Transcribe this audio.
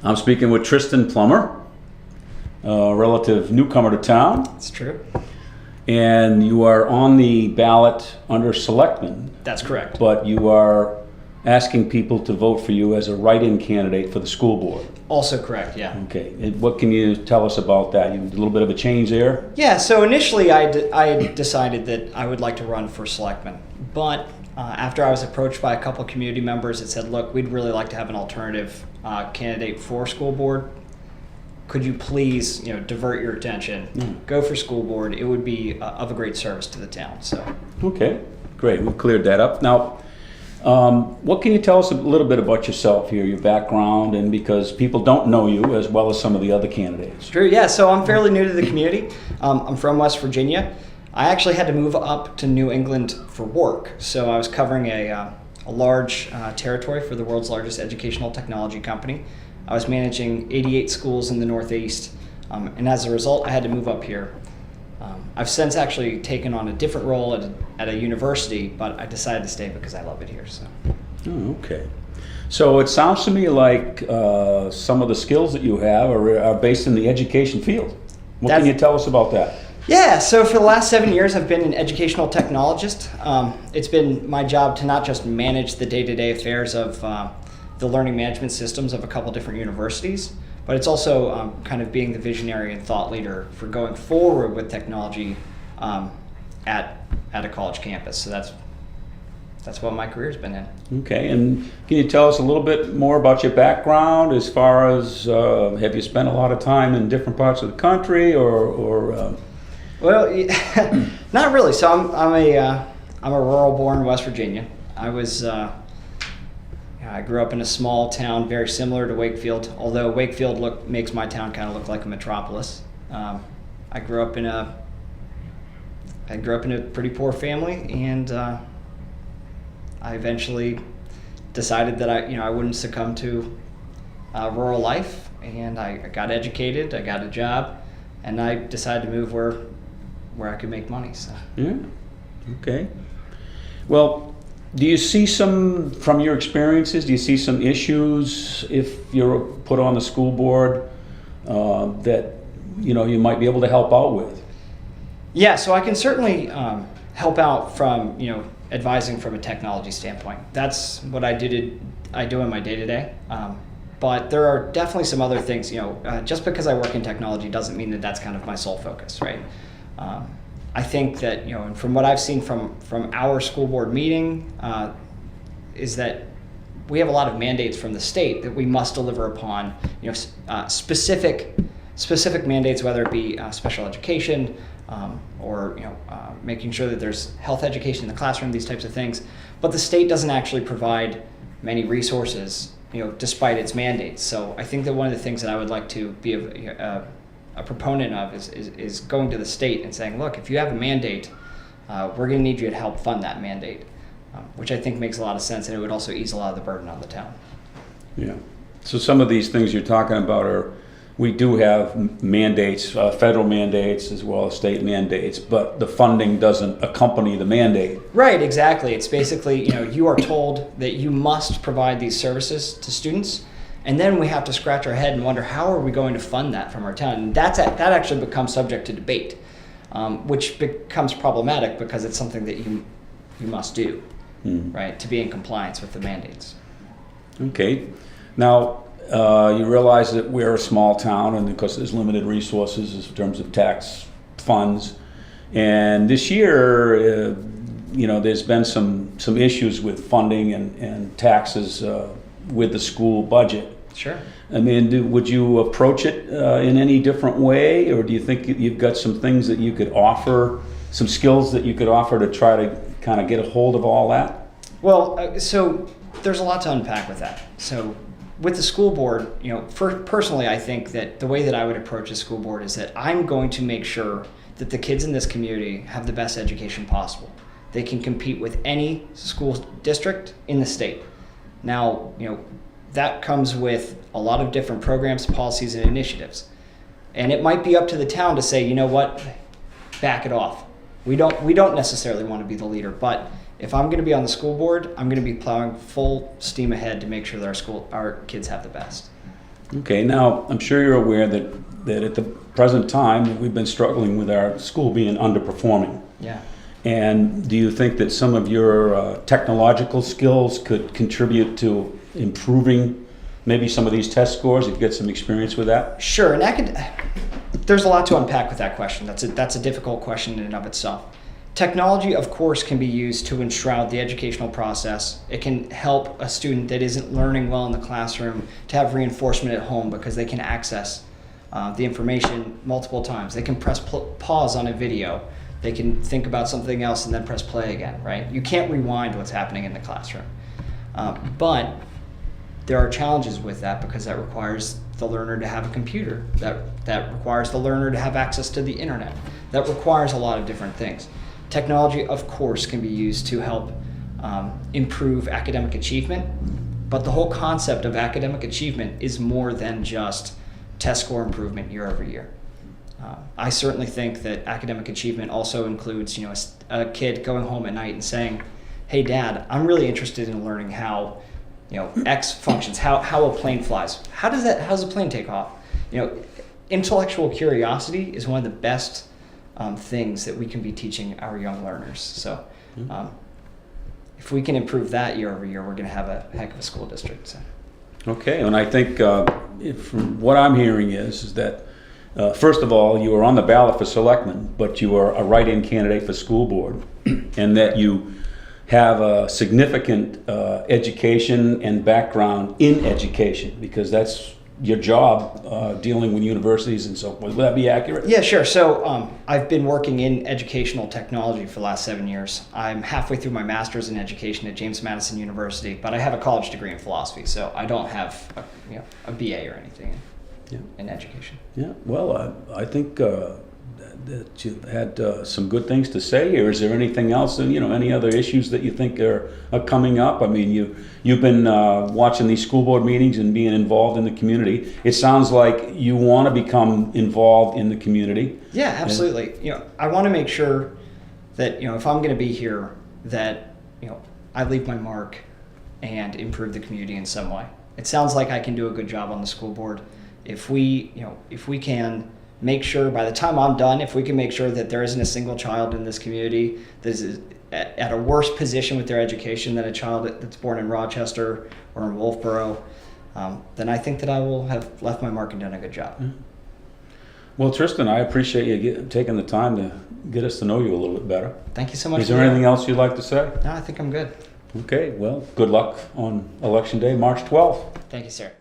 I'm speaking with Tristan Plummer, a relative newcomer to town. That's true. And you are on the ballot under Selectmen. That's correct. But you are asking people to vote for you as a write-in candidate for the school board. Also correct, yeah. Okay, and what can you tell us about that? You did a little bit of a change there? Yeah, so initially I decided that I would like to run for Selectmen. But after I was approached by a couple of community members that said, look, we'd really like to have an alternative candidate for school board. Could you please, divert your attention, go for school board. It would be of a great service to the town. So. Okay, great. We've cleared that up. Now, what can you tell us a little bit about yourself here, your background, and because people don't know you as well as some of the other candidates? Sure, yeah. So I'm fairly new to the community. I'm from West Virginia. I actually had to move up to New England for work. So I was covering a large territory for the world's largest educational technology company. I was managing 88 schools in the Northeast, and as a result, I had to move up here. I've since actually taken on a different role at a university, but I decided to stay because I love it here. So. Oh, okay. So it sounds to me like some of the skills that you have are based in the education field. What can you tell us about that? Yeah, so for the last 7 years, I've been an educational technologist. It's been my job to not just manage the day-to-day affairs of the learning management systems of a couple different universities, but it's also kind of being the visionary and thought leader for going forward with technology at a college campus. So that's what my career's been in. Okay, and can you tell us a little bit more about your background as far as have you spent a lot of time in different parts of the country or Well, not really. So I'm a rural-born West Virginia. I grew up in a small town very similar to Wakefield, although Wakefield makes my town kind of look like a metropolis. I grew up in a pretty poor family, and I eventually decided that I wouldn't succumb to rural life, and I got educated, I got a job, and I decided to move where I could make money. So. Yeah. Okay. Well, do you see from your experiences, do you see some issues if you're put on the school board that you might be able to help out with? Yeah, so I can certainly help out from advising from a technology standpoint. That's what I do in my day-to-day. But there are definitely some other things. Just because I work in technology doesn't mean that that's kind of my sole focus, right? I think that, and from what I've seen from our school board meeting, is that we have a lot of mandates from the state that we must deliver upon, specific mandates, whether it be special education or making sure that there's health education in the classroom, these types of things. But the state doesn't actually provide many resources, despite its mandates. So I think that one of the things that I would like to be a proponent of is going to the state and saying, look, if you have a mandate, we're going to need you to help fund that mandate, which I think makes a lot of sense, and it would also ease a lot of the burden on the town. Yeah. So some of these things you're talking about we do have mandates, federal mandates as well as state mandates, but the funding doesn't accompany the mandate. Right, exactly. It's basically, you are told that you must provide these services to students, and then we have to scratch our head and wonder, how are we going to fund that from our town? And that actually becomes subject to debate, which becomes problematic because it's something that you must do, right, to be in compliance with the mandates. Okay. Now, you realize that we're a small town, and because there's limited resources in terms of tax funds. And this year, there's been some issues with funding and taxes with the school budget. Sure. I mean, would you approach it in any different way, or do you think you've got some things that you could offer, some skills that you could offer to try to kind of get a hold of all that? Well, so there's a lot to unpack with that. So with the school board, personally, I think that the way that I would approach the school board is that I'm going to make sure that the kids in this community have the best education possible. They can compete with any school district in the state. Now, that comes with a lot of different programs, policies, and initiatives. And it might be up to the town to say, you know what, back it off. We don't necessarily want to be the leader, but if I'm going to be on the school board, I'm going to be plowing full steam ahead to make sure that our kids have the best. Okay, now, I'm sure you're aware that at the present time, we've been struggling with our school being underperforming. Yeah. And do you think that some of your technological skills could contribute to improving maybe some of these test scores, if you get some experience with that? Sure, and there's a lot to unpack with that question. That's a difficult question in and of itself. Technology, of course, can be used to enshroud the educational process. It can help a student that isn't learning well in the classroom to have reinforcement at home because they can access the information multiple times. They can press pause on a video. They can think about something else and then press play again, right? You can't rewind what's happening in the classroom. But there are challenges with that because that requires the learner to have a computer. That requires the learner to have access to the internet. That requires a lot of different things. Technology, of course, can be used to help improve academic achievement, but the whole concept of academic achievement is more than just test score improvement year over year. I certainly think that academic achievement also includes, a kid going home at night and saying, "Hey, Dad, I'm really interested in learning how, X functions, how a plane flies. How does a plane take off?" Intellectual curiosity is one of the best things that we can be teaching our young learners. So, if we can improve that year over year, we're going to have a heck of a school district. So. Okay, and I think from what I'm hearing is that first of all, you are on the ballot for selectmen, but you are a write-in candidate for school board, and that you have a significant education and background in education, because that's your job, dealing with universities and so forth. Would that be accurate? Yeah, sure. So I've been working in educational technology for the last 7 years. I'm halfway through my master's in education at James Madison University, but I have a college degree in philosophy, so I don't have a BA or anything in education. Yeah, well, I think that you've had some good things to say here. Is there anything else, any other issues that you think are coming up? I mean, you've been watching these school board meetings and being involved in the community. It sounds like you want to become involved in the community. Yeah, absolutely. I want to make sure that, if I'm going to be here, that, I leave my mark and improve the community in some way. It sounds like I can do a good job on the school board. If we can make sure by the time I'm done, if we can make sure that there isn't a single child in this community that is at a worse position with their education than a child that's born in Rochester or in Wolfboro, then I think that I will have left my mark and done a good job. Yeah. Well, Tristan, I appreciate you taking the time to get us to know you a little bit better. Thank you so much. Is there anything else you'd like to say? No, I think I'm good. Okay, well, good luck on Election Day, March 12th. Thank you, sir.